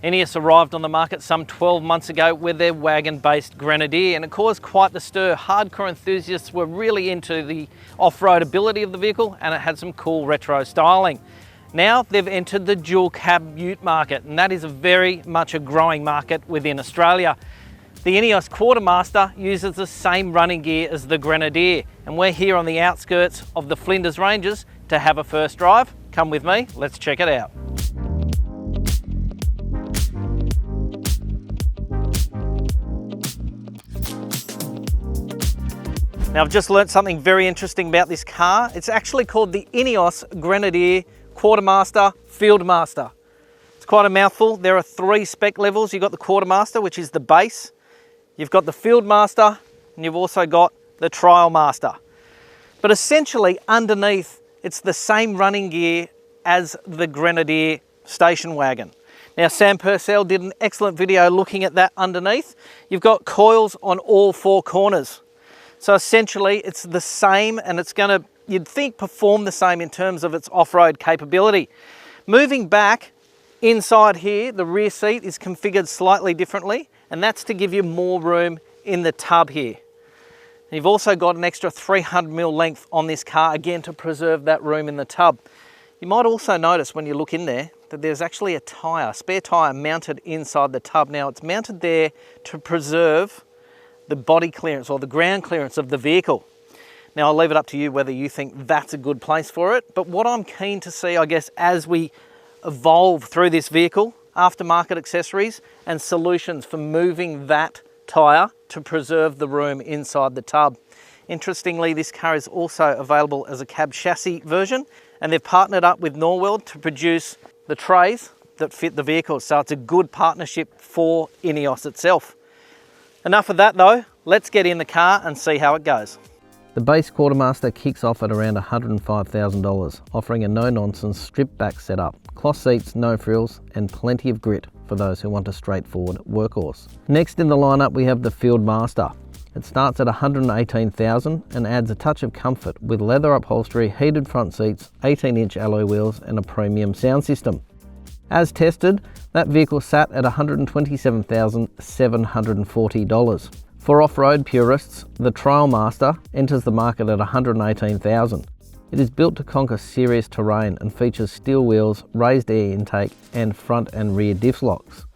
Ineos arrived on the market some 12 months ago with their wagon-based Grenadier, and it caused quite the stir. Hardcore enthusiasts were really into the off-road ability of the vehicle, and it had some cool retro styling. Now they've entered the dual cab ute market, and that is very much a growing market within Australia. The Ineos Quartermaster uses the same running gear as the Grenadier, and we're here on the outskirts of the Flinders Ranges to have a first drive. Come with me, let's check it out. Now, I've just learnt something very interesting about this car. It's actually called the Ineos Grenadier Quartermaster Fieldmaster. It's quite a mouthful. There are 3 spec levels. You've got the Quartermaster, which is the base. You've got the Fieldmaster, and you've also got the Trial Master. But essentially, underneath, it's the same running gear as the Grenadier station wagon. Now, Sam Purcell did an excellent video looking at that underneath. You've got coils on all 4 corners. So essentially it's the same, and it's going to, you'd think, perform the same in terms of its off-road capability. Moving back inside here, the rear seat is configured slightly differently, and that's to give you more room in the tub here. And you've also got an extra 300mm length on this car, again to preserve that room in the tub. You might also notice when you look in there that there's actually a tyre, spare tyre mounted inside the tub. Now, it's mounted there to preserve the body clearance or the ground clearance of the vehicle. Now, I'll leave it up to you whether you think that's a good place for it, but what I'm keen to see, I guess, as we evolve through this vehicle, aftermarket accessories and solutions for moving that tyre to preserve the room inside the tub. Interestingly, this car is also available as a cab chassis version, and they've partnered up with Norweld to produce the trays that fit the vehicle, so it's a good partnership for Ineos itself. Enough of that though, let's get in the car and see how it goes. The base Quartermaster kicks off at around $105,000, offering a no-nonsense stripped-back setup, cloth seats, no frills, and plenty of grit for those who want a straightforward workhorse. Next in the lineup we have the Fieldmaster. It starts at $118,000 and adds a touch of comfort with leather upholstery, heated front seats, 18-inch alloy wheels, and a premium sound system. As tested, that vehicle sat at $127,740. For off-road purists, the Trial Master enters the market at $118,000. It is built to conquer serious terrain and features steel wheels, raised air intake, and front and rear diff locks.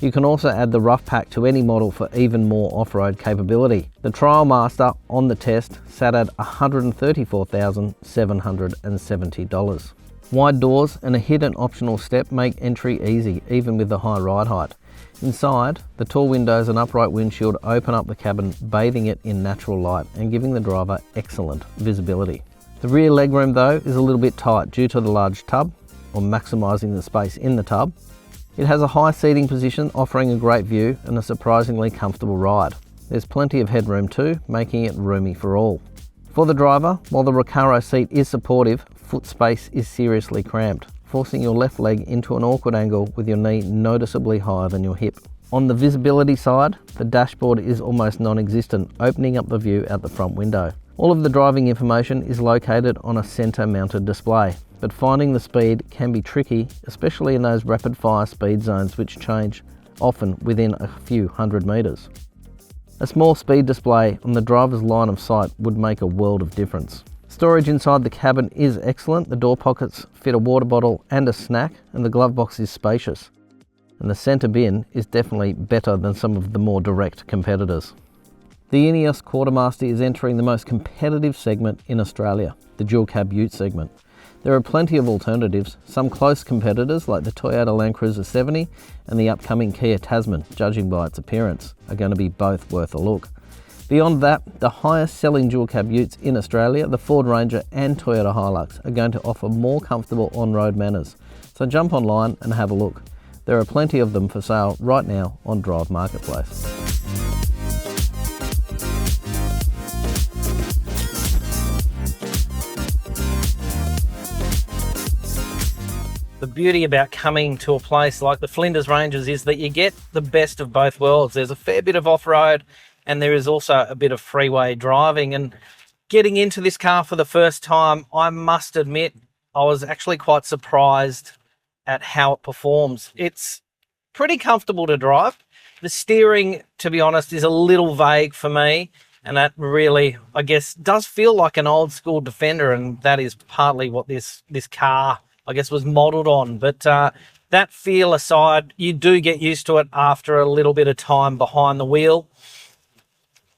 You can also add the rough pack to any model for even more off-road capability. The Trial Master on the test sat at $134,770. Wide doors and a hidden optional step make entry easy, even with the high ride height. Inside, the tall windows and upright windshield open up the cabin, bathing it in natural light and giving the driver excellent visibility. The rear legroom though is a little bit tight due to the large tub, or maximising the space in the tub. It has a high seating position, offering a great view and a surprisingly comfortable ride. There's plenty of headroom too, making it roomy for all. For the driver, while the Recaro seat is supportive, foot space is seriously cramped, forcing your left leg into an awkward angle with your knee noticeably higher than your hip. On the visibility side, the dashboard is almost non-existent, opening up the view out the front window. All of the driving information is located on a centre-mounted display, but finding the speed can be tricky, especially in those rapid-fire speed zones which change often within a few hundred metres. A small speed display on the driver's line of sight would make a world of difference. Storage inside the cabin is excellent. The door pockets fit a water bottle and a snack, and the glove box is spacious. And the centre bin is definitely better than some of the more direct competitors. The Ineos Quartermaster is entering the most competitive segment in Australia, the dual cab ute segment. There are plenty of alternatives. Some close competitors like the Toyota Land Cruiser 70 and the upcoming Kia Tasman, judging by its appearance, are going to be both worth a look. Beyond that, the highest selling dual cab utes in Australia, the Ford Ranger and Toyota Hilux, are going to offer more comfortable on-road manners. So jump online and have a look. There are plenty of them for sale right now on Drive Marketplace. The beauty about coming to a place like the Flinders Ranges is that you get the best of both worlds. There's a fair bit of off-road and there is also a bit of freeway driving. And getting into this car for the first time, I must admit, I was actually quite surprised at how it performs. It's pretty comfortable to drive. The steering, to be honest, is a little vague for me, and that really, I guess, does feel like an old school Defender, and that is partly what this car, I guess, was modelled on. But that feel aside, you do get used to it after a little bit of time behind the wheel,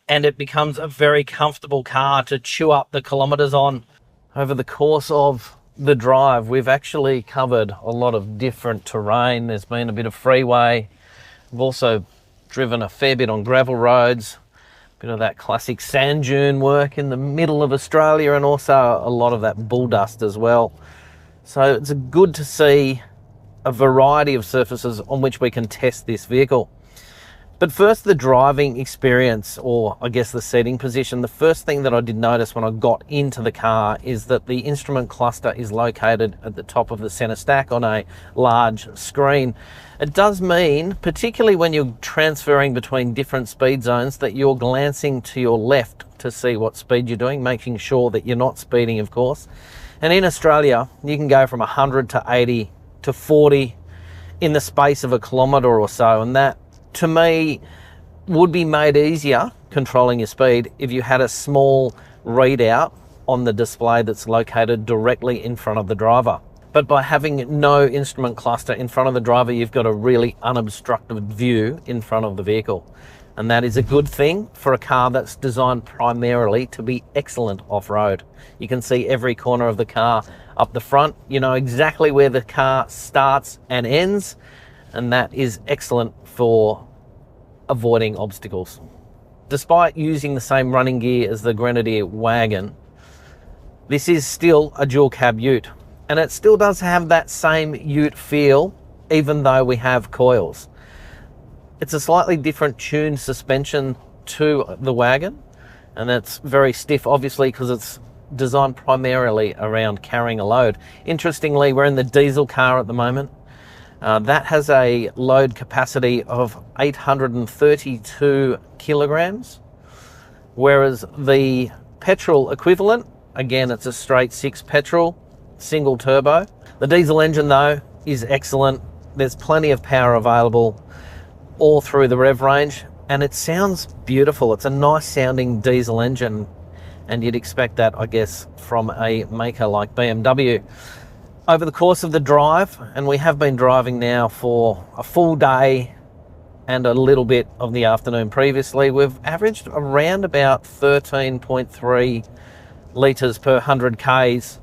and it becomes a very comfortable car to chew up the kilometres on. Over the course of the drive, we've actually covered a lot of different terrain. There's been a bit of freeway. We've also driven a fair bit on gravel roads, a bit of that classic sand dune work in the middle of Australia, and also a lot of that bull dust as well. So it's good to see a variety of surfaces on which we can test this vehicle. But first, the driving experience, or I guess the seating position. The first thing that I did notice when I got into the car is that the instrument cluster is located at the top of the center stack on a large screen. It does mean, particularly when you're transferring between different speed zones, that you're glancing to your left to see what speed you're doing, making sure that you're not speeding, of course. And in Australia, you can go from 100 to 80 to 40 in the space of a kilometre or so, and that, to me, would be made easier controlling your speed if you had a small readout on the display that's located directly in front of the driver. But by having no instrument cluster in front of the driver, you've got a really unobstructed view in front of the vehicle. And that is a good thing for a car that's designed primarily to be excellent off-road. You can see every corner of the car up the front. You know exactly where the car starts and ends, and that is excellent for avoiding obstacles. Despite using the same running gear as the Grenadier wagon, this is still a dual cab ute, and it still does have that same ute feel, even though we have coils. It's a slightly different tuned suspension to the wagon, and that's very stiff, obviously, because it's designed primarily around carrying a load. Interestingly, we're in the diesel car at the moment. That has a load capacity of 832 kilograms, whereas the petrol equivalent, again, it's a straight 6 petrol, single turbo. The diesel engine, though, is excellent. There's plenty of power available all through the rev range, and it sounds beautiful. It's a nice sounding diesel engine, and you'd expect that, I guess, from a maker like BMW. Over the course of the drive, and we have been driving now for a full day and a little bit of the afternoon previously, we've averaged around about 13.3 litres per 100 Ks,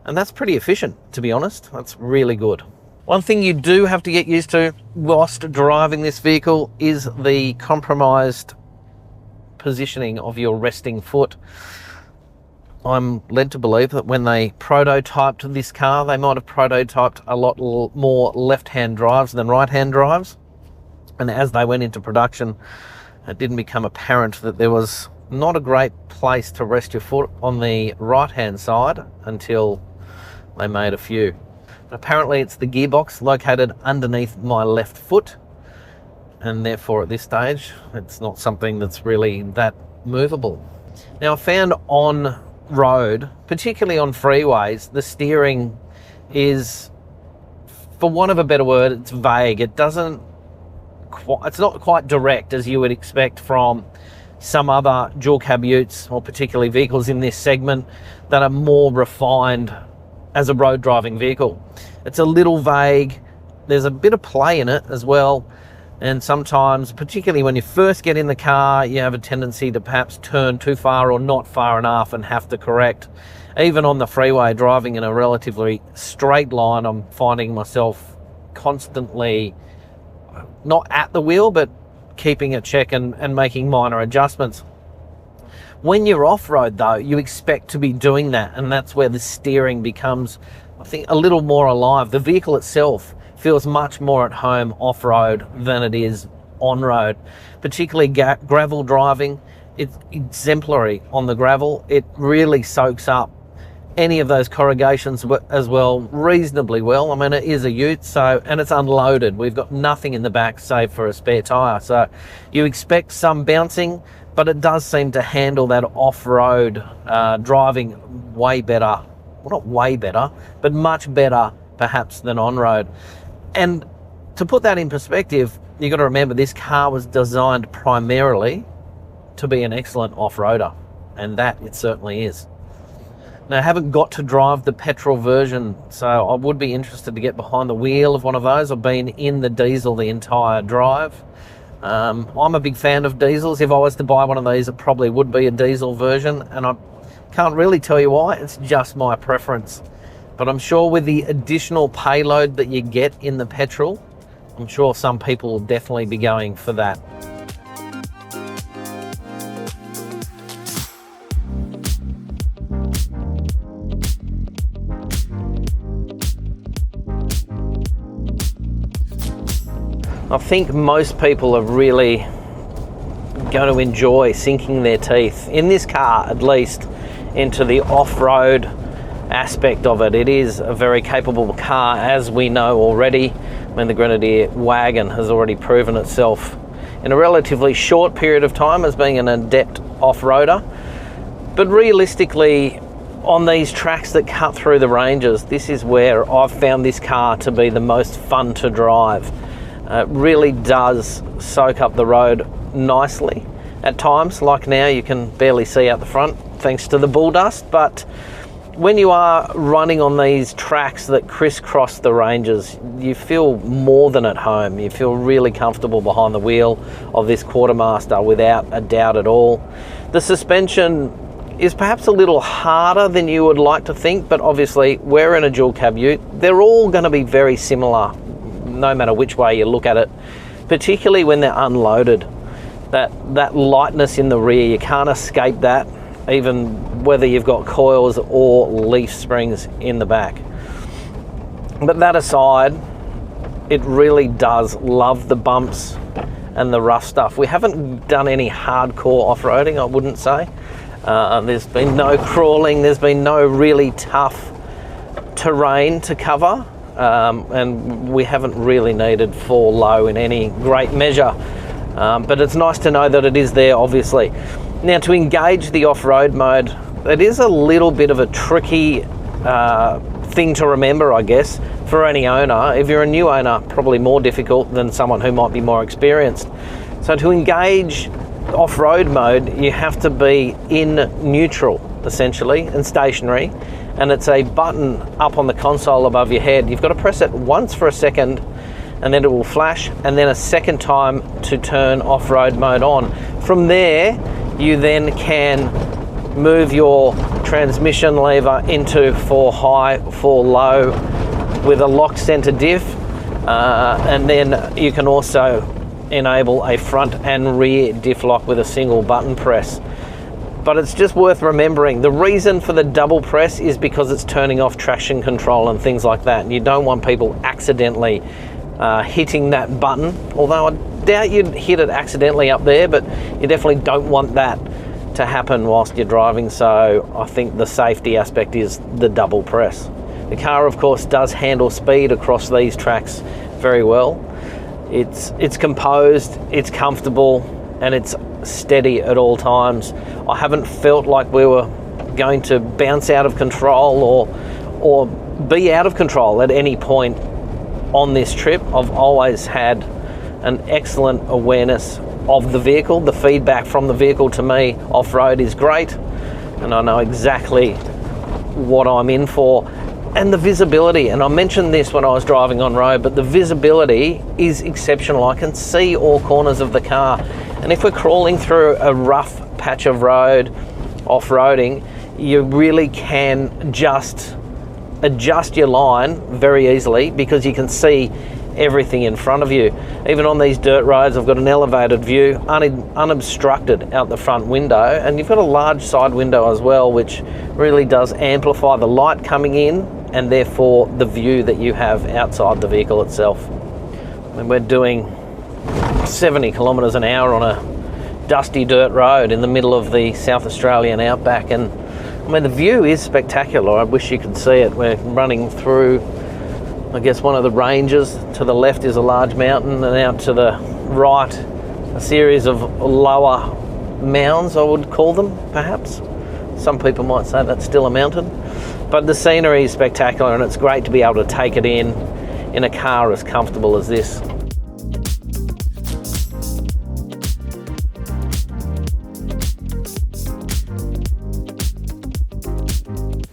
and that's pretty efficient, to be honest. That's really good. One thing you do have to get used to whilst driving this vehicle is the compromised positioning of your resting foot. I'm led to believe that when they prototyped this car, they might have prototyped a lot more left-hand drives than right-hand drives. And as they went into production, it didn't become apparent that there was not a great place to rest your foot on the right-hand side until they made a few. But apparently it's the gearbox located underneath my left foot, and therefore at this stage, it's not something that's really that movable. Now, I found on road, particularly on freeways, the steering is, for want of a better word, it's vague. It's not quite direct as you would expect from some other dual cab utes, or particularly vehicles in this segment that are more refined as a road driving vehicle. It's a little vague. There's a bit of play in it as well. And sometimes, particularly when you first get in the car, you have a tendency to perhaps turn too far or not far enough and have to correct. Even on the freeway, driving in a relatively straight line, I'm finding myself constantly not at the wheel, but keeping a check and making minor adjustments. When you're off-road, though, you expect to be doing that, and that's where the steering becomes, I think, a little more alive. The vehicle itself feels much more at home off-road than it is on-road. Particularly gravel driving, it's exemplary on the gravel. It really soaks up any of those corrugations as well reasonably well. I mean, it is a ute, so, and it's unloaded. We've got nothing in the back save for a spare tyre, so you expect some bouncing, but it does seem to handle that off-road driving way better. Well, not way better, but much better perhaps than on-road. And to put that in perspective, you've got to remember this car was designed primarily to be an excellent off-roader, and that it certainly is. Now, I haven't got to drive the petrol version, so I would be interested to get behind the wheel of one of those. I've been in the diesel the entire drive. I'm a big fan of diesels. If I was to buy one of these, it probably would be a diesel version, and I can't really tell you why. It's just my preference. But I'm sure with the additional payload that you get in the petrol, I'm sure some people will definitely be going for that. I think most people are really going to enjoy sinking their teeth, in this car at least, into the off-road aspect of it. It is a very capable car, as we know already. I mean, the Grenadier wagon has already proven itself in a relatively short period of time as being an adept off-roader. But realistically, on these tracks that cut through the ranges, this is where I've found this car to be the most fun to drive. It really does soak up the road nicely. At times, like now, you can barely see out the front thanks to the bull dust, but when you are running on these tracks that crisscross the ranges, you feel more than at home. You feel really comfortable behind the wheel of this Quartermaster without a doubt at all. The suspension is perhaps a little harder than you would like to think, but obviously we're in a dual cab ute. They're all going to be very similar, no matter which way you look at it, particularly when they're unloaded. That lightness in the rear, you can't escape that, even whether you've got coils or leaf springs in the back. But that aside, it really does love the bumps and the rough stuff. We haven't done any hardcore off-roading, I wouldn't say. There's been no crawling, there's been no really tough terrain to cover. And we haven't really needed fall low in any great measure, but it's nice to know that it is there, obviously. Now, to engage the off-road mode, it is a little bit of a tricky thing to remember, I guess, for any owner. If you're a new owner, probably more difficult than someone who might be more experienced. So to engage off-road mode, you have to be in neutral, essentially, and stationary. And it's a button up on the console above your head. You've got to press it once for a second, and then it will flash, and then a second time to turn off-road mode on. From there, you then can move your transmission lever into 4 high, 4 low with a lock center diff, and then you can also enable a front and rear diff lock with a single button press. But it's just worth remembering, the reason for the double press is because it's turning off traction control and things like that, and you don't want people accidentally hitting that button, although I doubt you'd hit it accidentally up there, but you definitely don't want that to happen whilst you're driving. So I think the safety aspect is the double press. The car, of course, does handle speed across these tracks very well. It's composed, it's comfortable, and it's steady at all times. I haven't felt like we were going to bounce out of control or be out of control at any point on this trip. I've always had an excellent awareness of the vehicle. The feedback from the vehicle to me off-road is great, and I know exactly what I'm in for. And the visibility, and I mentioned this when I was driving on road, but the visibility is exceptional. I can see all corners of the car, and if we're crawling through a rough patch of road, off-roading, you really can just adjust your line very easily because you can see everything in front of you. Even on these dirt roads, I've got an elevated view, unobstructed out the front window, and you've got a large side window as well, which really does amplify the light coming in and therefore the view that you have outside the vehicle itself. When we're doing 70 kilometres an hour on a dusty dirt road in the middle of the South Australian outback, and I mean, the view is spectacular. I wish you could see it. We're running through, I guess, one of the ranges. To the left is a large mountain, and out to the right, a series of lower mounds, I would call them, perhaps. Some people might say that's still a mountain. But the scenery is spectacular, and it's great to be able to take it in in a car as comfortable as this.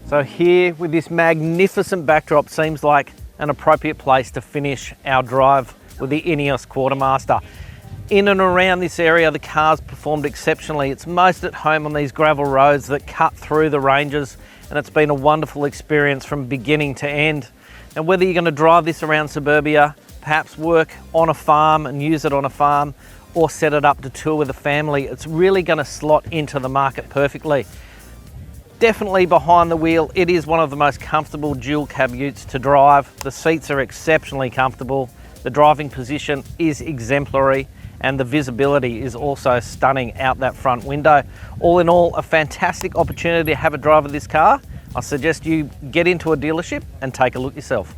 So here with this magnificent backdrop seems like an appropriate place to finish our drive with the Ineos Quartermaster. In and around this area, the car's performed exceptionally. It's most at home on these gravel roads that cut through the ranges, and it's been a wonderful experience from beginning to end. And whether you're going to drive this around suburbia, perhaps work on a farm and use it on a farm, or set it up to tour with a family, it's really going to slot into the market perfectly. Definitely behind the wheel, it is one of the most comfortable dual cab utes to drive. The seats are exceptionally comfortable. The driving position is exemplary, and the visibility is also stunning out that front window. All in all, a fantastic opportunity to have a drive of this car. I suggest you get into a dealership and take a look yourself.